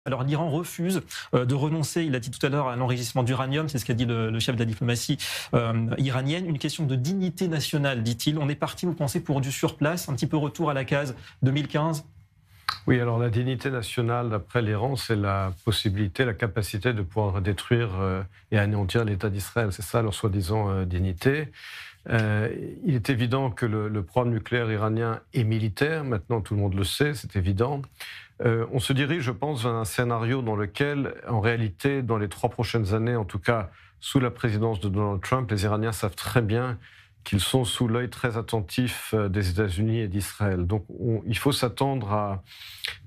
Alors l'Iran refuse de renoncer, il a dit tout à l'heure, à l'enrichissement d'uranium, c'est ce qu'a dit le chef de la diplomatie iranienne. Une question de dignité nationale, dit-il. On est parti, vous pensez, pour du surplace, un petit peu retour à la case 2015 ? Oui, alors la dignité nationale, d'après l'Iran, c'est la possibilité, la capacité de pouvoir détruire et anéantir l'État d'Israël. C'est ça leur soi-disant dignité. Il est évident que le programme nucléaire iranien est militaire. Maintenant, tout le monde le sait, c'est évident. On se dirige, je pense, vers un scénario dans lequel, en réalité, dans les 3 prochaines années, en tout cas sous la présidence de Donald Trump, les Iraniens savent très bien qu'ils sont sous l'œil très attentif des États-Unis et d'Israël. Donc il faut s'attendre à,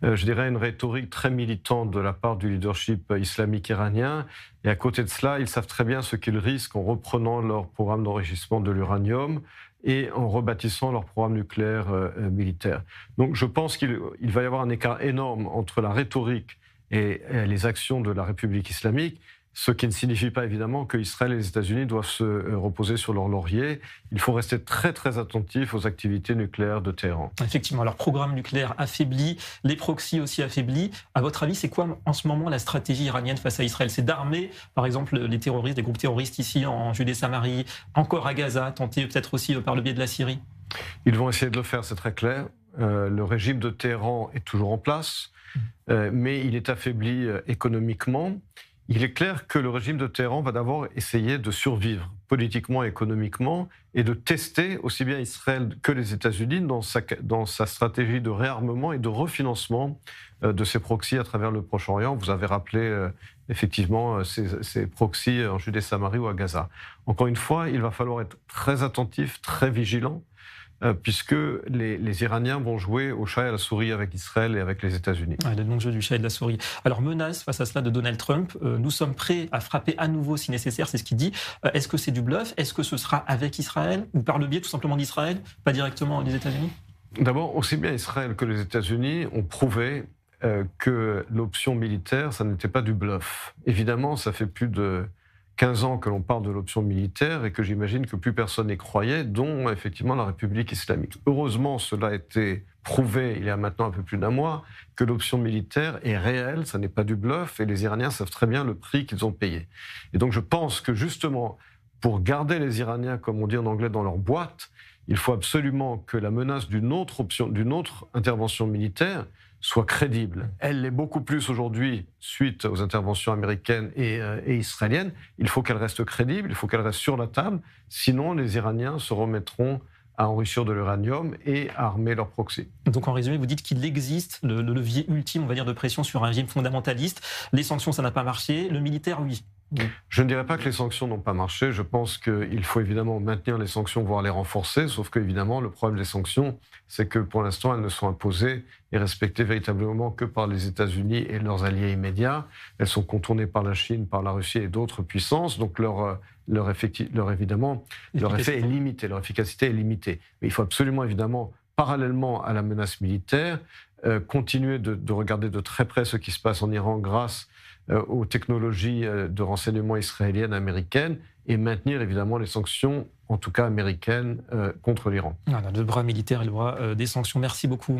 je dirais, une rhétorique très militante de la part du leadership islamique iranien. Et à côté de cela, ils savent très bien ce qu'ils risquent en reprenant leur programme d'enrichissement de l'uranium et en rebâtissant leur programme nucléaire militaire. Donc je pense qu'il va y avoir un écart énorme entre la rhétorique et les actions de la République islamique, ce qui ne signifie pas évidemment qu'Israël et les États-Unis doivent se reposer sur leur laurier. Il faut rester très très attentif aux activités nucléaires de Téhéran. Effectivement, leur programme nucléaire affaibli, les proxys aussi affaiblis. À votre avis, c'est quoi en ce moment la stratégie iranienne face à Israël ? C'est d'armer, par exemple, les terroristes, des groupes terroristes ici en Judée-Samarie, encore à Gaza, tentés peut-être aussi par le biais de la Syrie ? Ils vont essayer de le faire, c'est très clair. Le régime de Téhéran est toujours en place, mais il est affaibli économiquement. Il est clair que le régime de Téhéran va d'abord essayer de survivre politiquement et économiquement et de tester aussi bien Israël que les États-Unis dans sa stratégie de réarmement et de refinancement de ses proxys à travers le Proche-Orient. Vous avez rappelé effectivement ces proxys en Judée-Samarie ou à Gaza. Encore une fois, il va falloir être très attentif, très vigilant, puisque les Iraniens vont jouer au chat et à la souris avec Israël et avec les États-Unis. Le long jeu du chat et de la souris. Alors, menace face à cela de Donald Trump, nous sommes prêts à frapper à nouveau si nécessaire, c'est ce qu'il dit. Est-ce que c'est du bluff ? Est-ce que ce sera avec Israël ou par le biais tout simplement d'Israël, pas directement des États-Unis ? D'abord, aussi bien Israël que les États-Unis ont prouvé que l'option militaire, ça n'était pas du bluff. Évidemment, ça fait plus de 15 ans que l'on parle de l'option militaire et que j'imagine que plus personne n'y croyait, dont effectivement la République islamique. Heureusement, cela a été prouvé il y a maintenant un peu plus d'un mois, que l'option militaire est réelle, ça n'est pas du bluff, et les Iraniens savent très bien le prix qu'ils ont payé. Et donc je pense que justement, pour garder les Iraniens, comme on dit en anglais, dans leur boîte, il faut absolument que la menace d'une autre intervention militaire soit crédible. Elle l'est beaucoup plus aujourd'hui suite aux interventions américaines et israéliennes. Il faut qu'elle reste crédible, il faut qu'elle reste sur la table, sinon les Iraniens se remettront à enrichir de l'uranium et à armer leurs proxys. Donc en résumé, vous dites qu'il existe le levier ultime, on va dire, de pression sur un régime fondamentaliste. Les sanctions, ça n'a pas marché. Le militaire, oui. Je ne dirais pas que les sanctions n'ont pas marché. Je pense qu'il faut évidemment maintenir les sanctions, voire les renforcer. Sauf qu'évidemment, le problème des sanctions, c'est que pour l'instant, elles ne sont imposées et respectées véritablement que par les États-Unis et leurs alliés immédiats. Elles sont contournées par la Chine, par la Russie et d'autres puissances. Donc leur effet est limité, leur efficacité est limitée. Mais il faut absolument, évidemment, parallèlement à la menace militaire, continuer de regarder de très près ce qui se passe en Iran grâce aux technologies de renseignement israéliennes, américaines, et maintenir évidemment les sanctions, en tout cas américaines, contre l'Iran. Le bras militaire et le bras des sanctions. Merci beaucoup.